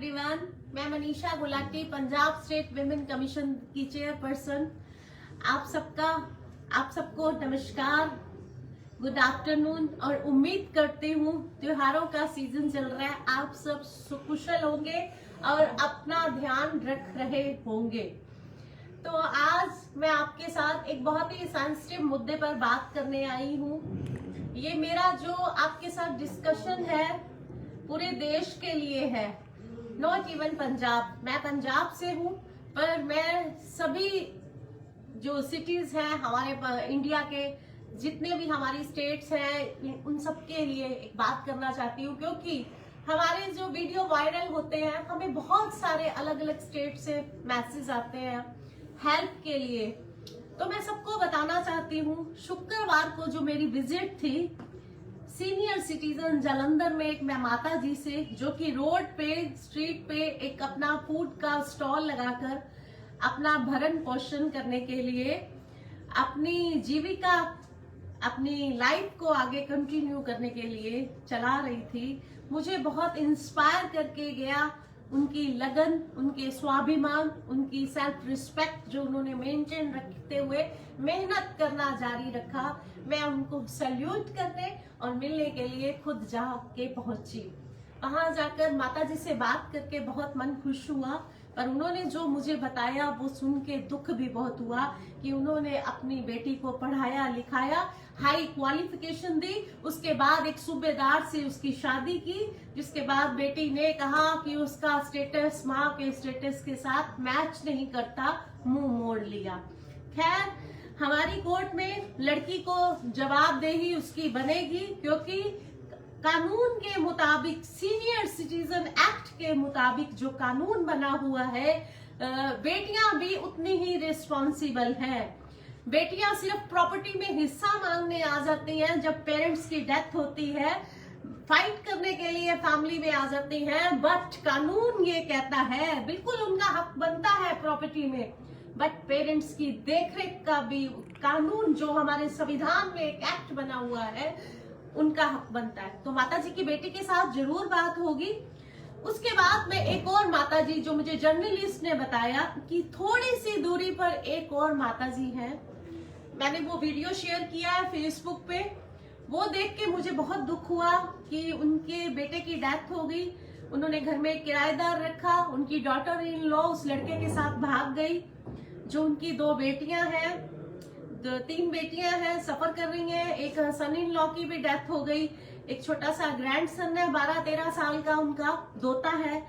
Everyone, मैं Manisha Gulati, Punjab state women commission की chairperson. आप सबको नमस्कार, गुड आफ्टरनून। और उम्मीद करती हूँ त्योहारों का सीजन चल रहा है, आप सब सुकुशल होंगे और अपना ध्यान रख रहे होंगे। तो आज मैं आपके साथ एक बहुत ही सेंसिटिव मुद्दे पर बात करने आई हूँ। ये मेरा जो आपके साथ डिस्कशन है पूरे देश के लिए है, नॉट इवन पंजाब। मैं पंजाब से हूँ, पर मैं सभी जो सिटीज हैं हमारे इंडिया के, जितने भी हमारी स्टेट्स हैं, उन सब के लिए एक बात करना चाहती हूँ। क्योंकि हमारे जो वीडियो वायरल होते हैं, हमें बहुत सारे अलग अलग स्टेट से मैसेज आते हैं हेल्प के लिए। तो मैं सबको बताना चाहती हूँ, शुक्रवार को जो मेरी विजिट थी सीनियर सिटीजन जालंधर में, एक मैं माता जी से, जो कि रोड पे स्ट्रीट पे एक अपना फूड का स्टॉल लगाकर अपना भरण पोषण करने के लिए, अपनी जीविका, अपनी लाइफ को आगे कंटिन्यू करने के लिए चला रही थी। मुझे बहुत इंस्पायर करके गया उनकी लगन, उनके स्वाभिमान, उनकी सेल्फ रिस्पेक्ट जो उन्होंने मेंटेन रखते हुए मेहनत करना जारी रखा। मैं उनको सैल्यूट करने और मिलने के लिए खुद जाके पहुंची। वहां जाकर माता जी से बात करके बहुत मन खुश हुआ, पर उन्होंने जो मुझे बताया वो सुन के दुख भी बहुत हुआ कि उन्होंने अपनी बेटी को पढ़ाया लिखाया, हाई क्वालिफिकेशन दी, उसके बाद एक सूबेदार से उसकी शादी की, जिसके बाद बेटी ने कहा कि उसका स्टेटस माँ के स्टेटस के साथ मैच नहीं करता, मुंह मोड़ लिया। खैर, हमारी कोर्ट में लड़की को जवाबदेही उसकी बनेगी, क्योंकि कानून के मुताबिक, सीनियर सिटीजन एक्ट के मुताबिक जो कानून बना हुआ है, बेटियां भी उतनी ही रिस्पॉन्सिबल हैं। बेटियां सिर्फ प्रॉपर्टी में हिस्सा मांगने आ जाती हैं जब पेरेंट्स की डेथ होती है, फाइट करने के लिए फैमिली में आ जाती हैं। बट कानून ये कहता है, बिल्कुल उनका हक बनता है प्रॉपर्टी में, बट पेरेंट्स की देखरेख का भी कानून, जो हमारे संविधान में एक एक्ट बना हुआ है, उनका हक बनता है। तो माता जी की बेटी के साथ जरूर बात होगी। उसके बाद में एक और माता जी, जो मुझे जर्नलिस्ट ने बताया कि थोड़ी सी दूरी पर एक और माता जी हैं, मैंने वो वीडियो शेयर किया है फेसबुक पे। वो देख के मुझे बहुत दुख हुआ कि उनके बेटे की डेथ हो गई। उन्होंने घर में किराएदार रखा, उनकी डॉटर इन लॉ उस लड़के के साथ भाग गई। जो उनकी 2 बेटियां हैं, 3 बेटियां हैं, सफर कर रही हैं। एक सन इन लॉ की भी डेथ हो गई, एक छोटा सा ग्रैंड सन है, 12-13 साल का उनका दोता है।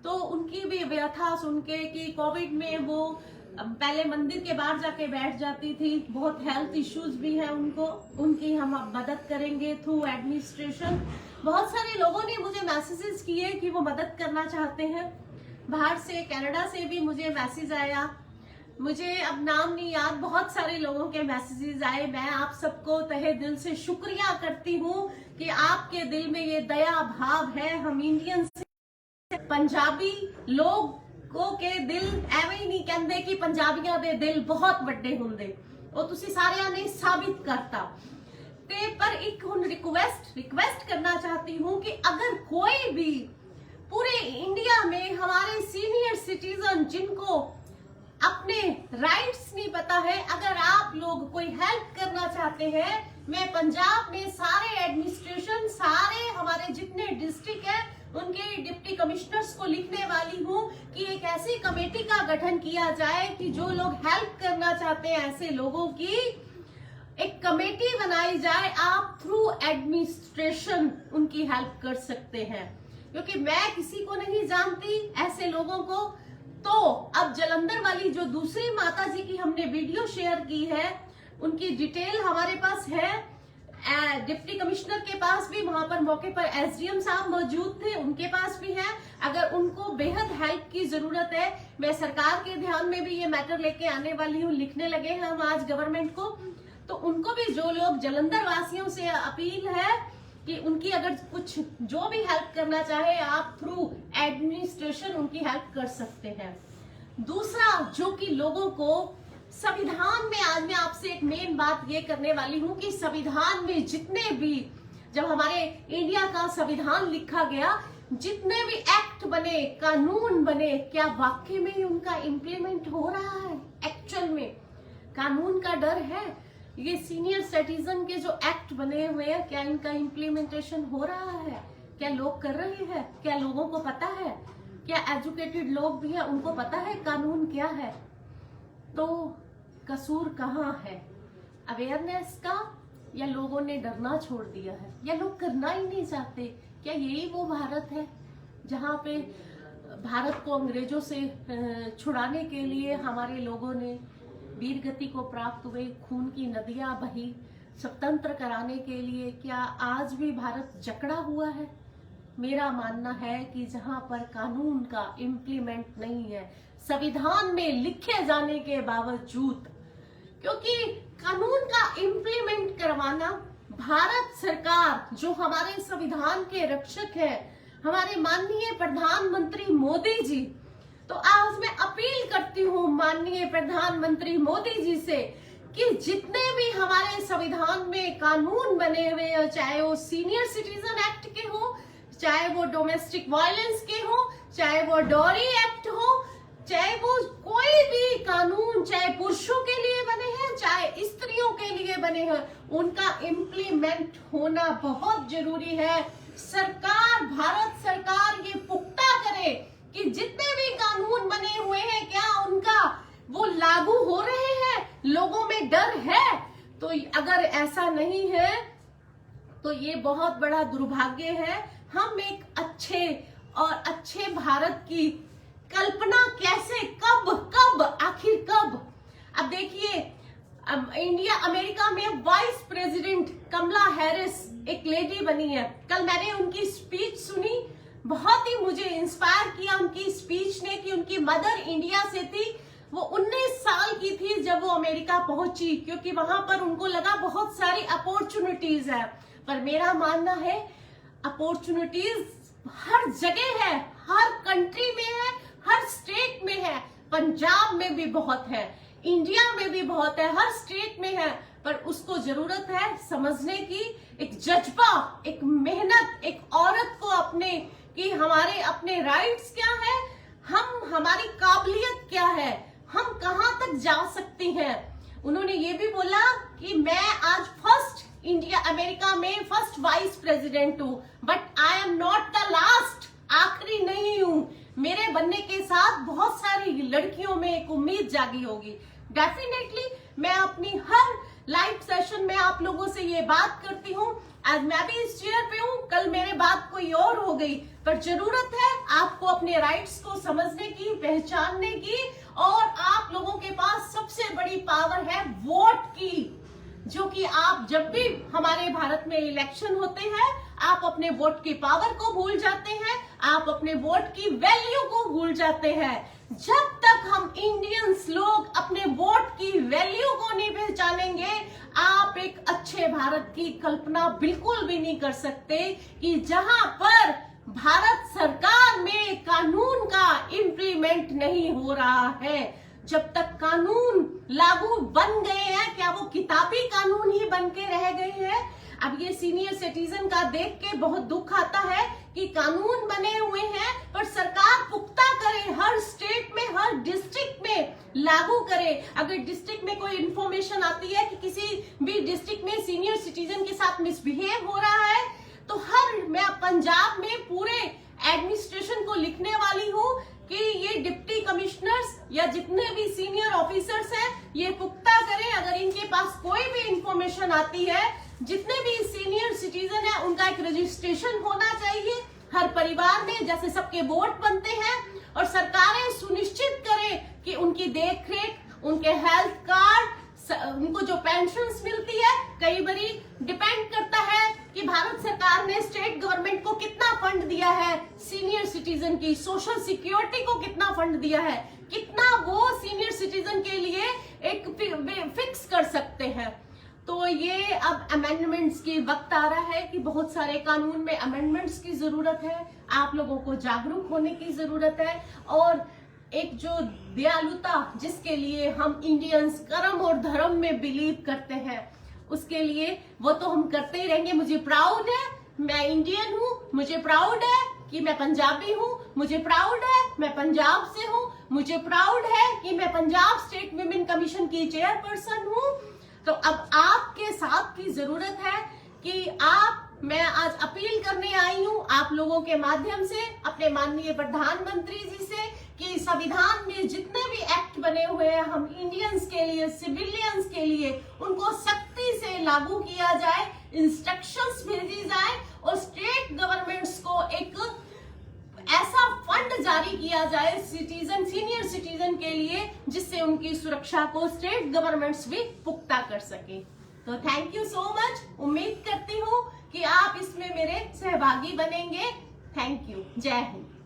तो उनकी भी व्यथा सुन के कि कोविड में वो पहले मंदिर के बाहर जाके बैठ जाती थी, बहुत हेल्थ इश्यूज भी है उनको, उनकी हम अब मदद करेंगे थ्रू एडमिनिस्ट्रेशन। बहुत सारे लोगों ने मुझे मैसेजेस किए कि वो मदद करना चाहते हैं। बाहर से, कनाडा से भी मुझे मैसेज आया, मुझे अब नाम नहीं याद, बहुत सारे लोगों के मैसेजेस आए। मैं आप सबको तहे दिल से शुक्रिया करती हूँ कि आपके दिल में ये दया भाव है। हम इंडियन पंजाबी लोगों के दिल एवं ही नहीं कहते कि पंजाबियों के दिल बहुत बड़े होंगे, वो तुसी सारियां ने साबित करता। ते पर एक हुन रिक्वेस्ट करना चाहती हूँ कि अगर कोई भी पूरे इंडिया में हमारे सीनियर सिटीजन जिनको अपने राइट्स नहीं पता है, अगर आप लोग कोई हेल्प करना चाहते हैं, मैं पंजाब में सारे एडमिनिस्ट्रेशन, सारे हमारे जितने डिस्ट्रिक्ट है, उनके डिप्टी कमिश्नर्स को लिखने वाली हूँ कि एक ऐसी कमेटी का गठन किया जाए कि जो लोग हेल्प करना चाहते हैं, ऐसे लोगों की एक कमेटी बनाई जाए। आप थ्रू एडमिनिस्ट्रेशन उनकी हेल्प कर सकते हैं, क्योंकि मैं किसी को नहीं जानती ऐसे लोगों को। तो अब जालंधर वाली जो दूसरी माता जी की हमने वीडियो शेयर की है, उनकी डिटेल हमारे पास है, डिप्टी कमिश्नर के पास भी, वहां पर मौके पर एसडीएम साहब मौजूद थे, उनके पास भी है। अगर उनको बेहद हेल्प की जरूरत है, मैं सरकार के ध्यान में भी ये मैटर लेके आने वाली हूँ, लिखने लगे हैं हम आज गवर्नमेंट को। तो उनको भी, जो लोग जालंधर वासियों से अपील है कि उनकी अगर कुछ जो भी हेल्प करना चाहे, आप थ्रू एडमिनिस्ट्रेशन उनकी हेल्प कर सकते हैं। दूसरा, जो कि लोगों को संविधान में, आज मैं आपसे एक मेन बात ये करने वाली हूँ कि संविधान में जितने भी, जब हमारे इंडिया का संविधान लिखा गया, जितने भी एक्ट बने, कानून बने, क्या वाकई में उनका इम्प्लीमेंट हो रहा है? एक्चुअल में कानून का डर है? ये सीनियर सिटीजन के जो एक्ट बने हुए हैं, क्या इनका इम्प्लीमेंटेशन हो रहा है? क्या लोग कर रहे हैं? क्या लोगों को पता है? क्या एजुकेटेड लोग भी हैं, उनको पता है कानून क्या है? तो कसूर कहाँ है? अवेयरनेस का, या लोगों ने डरना छोड़ दिया है, या लोग करना ही नहीं चाहते? क्या यही वो भारत है जहाँ पे भारत को अंग्रेजों से छुड़ाने के लिए हमारे लोगों ने वीर गति को प्राप्त हुए, खून की नदियां बही, स्वतंत्र कराने के लिए? क्या आज भी भारत जकड़ा हुआ है? मेरा मानना है कि जहां पर कानून का इम्प्लीमेंट नहीं है, संविधान में लिखे जाने के बावजूद, क्योंकि कानून का इम्प्लीमेंट करवाना भारत सरकार, जो हमारे संविधान के रक्षक है, हमारे माननीय प्रधानमंत्री मोदी जी, तो आज मैं अपील करती हूँ माननीय प्रधानमंत्री मोदी जी से कि जितने भी हमारे संविधान में कानून बने हुए हैं, चाहे वो सीनियर सिटीजन एक्ट के हो, चाहे वो डोमेस्टिक वायलेंस के हो, चाहे वो डॉरी एक्ट हो, चाहे वो कोई भी कानून, चाहे पुरुषों के लिए बने हैं, चाहे स्त्रियों के लिए बने हैं, उनका इम्प्लीमेंट होना बहुत जरूरी है। सरकार, भारत सरकार ये पुख्ता करे कि जितने भी कानून बने हुए हैं, क्या उनका वो लागू हो रहे हैं? लोगों में डर है? तो अगर ऐसा नहीं है तो ये बहुत बड़ा दुर्भाग्य है। हम एक अच्छे भारत की कल्पना कैसे, कब आखिर कब? अब देखिए, इंडिया अमेरिका में वाइस प्रेसिडेंट कमला हैरिस एक लेडी बनी है। कल मैंने उनकी स्पीच सुनी, बहुत ही मुझे इंस्पायर किया उनकी स्पीच ने, कि उनकी मदर इंडिया से थी, वो 19 साल की थी जब वो अमेरिका पहुंची, क्योंकि वहां पर उनको लगा बहुत सारी अपॉर्चुनिटीज है। पर मेरा मानना है अपॉर्चुनिटीज हर जगह है, हर कंट्री में है, हर स्टेट में है, पंजाब में भी बहुत है, इंडिया में भी बहुत है, हर स्टेट में है। पर उसको जरूरत है समझने की, एक जज्बा, एक मेहनत, एक औरत को अपने, कि हमारे अपने राइट्स क्या है, हमारी काबिलियत क्या है, हम कहां तक जा सकती हैं। उन्होंने ये भी बोला कि मैं आज फर्स्ट इंडिया अमेरिका में फर्स्ट वाइस प्रेसिडेंट हूं, but I am not the last, आखिरी नहीं हूं। मेरे बनने के साथ बहुत सारी लड़कियों में एक उम्मीद जागी होगी। डेफिनेटली मैं अपनी हर लाइव सेशन में आप लोगों से ये बात करती हूँ। आज मैं भी इस चेयर पे हूँ, कल मेरे बात कोई और हो गई, पर जरूरत है आपको अपने राइट्स को समझने की, पहचानने की, और आप लोगों के पास सबसे बड़ी पावर है वोट की, जो कि आप जब भी हमारे भारत में इलेक्शन होते हैं, आप अपने वोट की पावर को भूल जाते हैं, आप अपने वोट की वैल्यू को भूल जाते हैं। जब तक हम इंडियंस लोग अपने वोट की वैल्यू को नहीं पहचानेंगे, आप एक अच्छे भारत की कल्पना बिल्कुल भी नहीं कर सकते, कि जहां पर भारत सरकार में कानून का इम्प्लीमेंट नहीं हो रहा है। जब तक कानून लागू बन गए हैं, क्या वो किताबी कानून ही बन के रह गए हैं? अब ये सीनियर सिटीजन का देख के बहुत दुख आता है कि कानून बने हुए हैं, पर सरकार पुख्ता करे, हर स्टेट में, हर डिस्ट्रिक्ट में लागू करे। अगर डिस्ट्रिक्ट में कोई इंफॉर्मेशन आती है कि किसी भी डिस्ट्रिक्ट में सीनियर सिटीजन के साथ मिसबिहेव हो रहा है, तो मैं पंजाब में पूरे एडमिनिस्ट्रेशन को लिखने वाली हूँ कि ये डिप्टी कमिश्नर्स या जितने भी सीनियर ऑफिसर्स हैं, ये पुख्ता करें, अगर इनके पास कोई भी इंफॉर्मेशन आती है, जितने भी सीनियर सिटीजन है उनका एक रजिस्ट्रेशन होना चाहिए हर परिवार में, जैसे सबके वोट बनते हैं, और सरकारें सुनिश्चित करें कि उनकी देखरेख, उनके हेल्थ कार्ड, उनको जो पेंशन्स मिलती है, कई बारी डिपेंड करता है कि भारत सरकार ने स्टेट गवर्नमेंट को कितना फंड दिया है, सीनियर सिटीजन की सोशल सिक्योरिटी को कितना फंड दिया है, कितना वो सीनियर सिटीजन के लिए एक फिक्स कर सकते हैं। तो ये अब अमेंडमेंट्स की वक्त आ रहा है कि बहुत सारे कानून में अमेंडमेंट्स की जरूरत है, आप लोगों को जागरूक होने की जरूरत है, और एक जो दयालुता जिसके लिए हम इंडियंस कर्म और धर्म में बिलीव करते हैं, उसके लिए वो तो हम करते ही रहेंगे। मुझे प्राउड है, मैं इंडियन हूँ, मुझे प्राउड है कि मैं पंजाबी हूँ, मुझे प्राउड है मैं पंजाब से हूँ, मुझे प्राउड है कि मैं पंजाब स्टेट विमेन कमीशन की चेयरपर्सन हूँ। तो अब आपके साथ की जरूरत है कि मैं आज अपील करने आई हूँ आप लोगों के माध्यम से अपने माननीय प्रधानमंत्री जी से कि संविधान में जितने भी एक्ट बने हुए हैं हम इंडियंस के लिए, सिविलियंस के लिए, उनको सख्ती से लागू किया जाए, इंस्ट्रक्शंस भेजी जाए और स्टेट गवर्नमेंट्स को एक ऐसा फंड जारी किया जाए सीनियर सिटीजन के लिए जिससे उनकी सुरक्षा को स्टेट गवर्नमेंट्स भी पुख्ता कर सके। तो थैंक यू सो मच। उम्मीद करती हूँ कि आप इसमें मेरे सहभागी बनेंगे। Thank you. जय हिंद।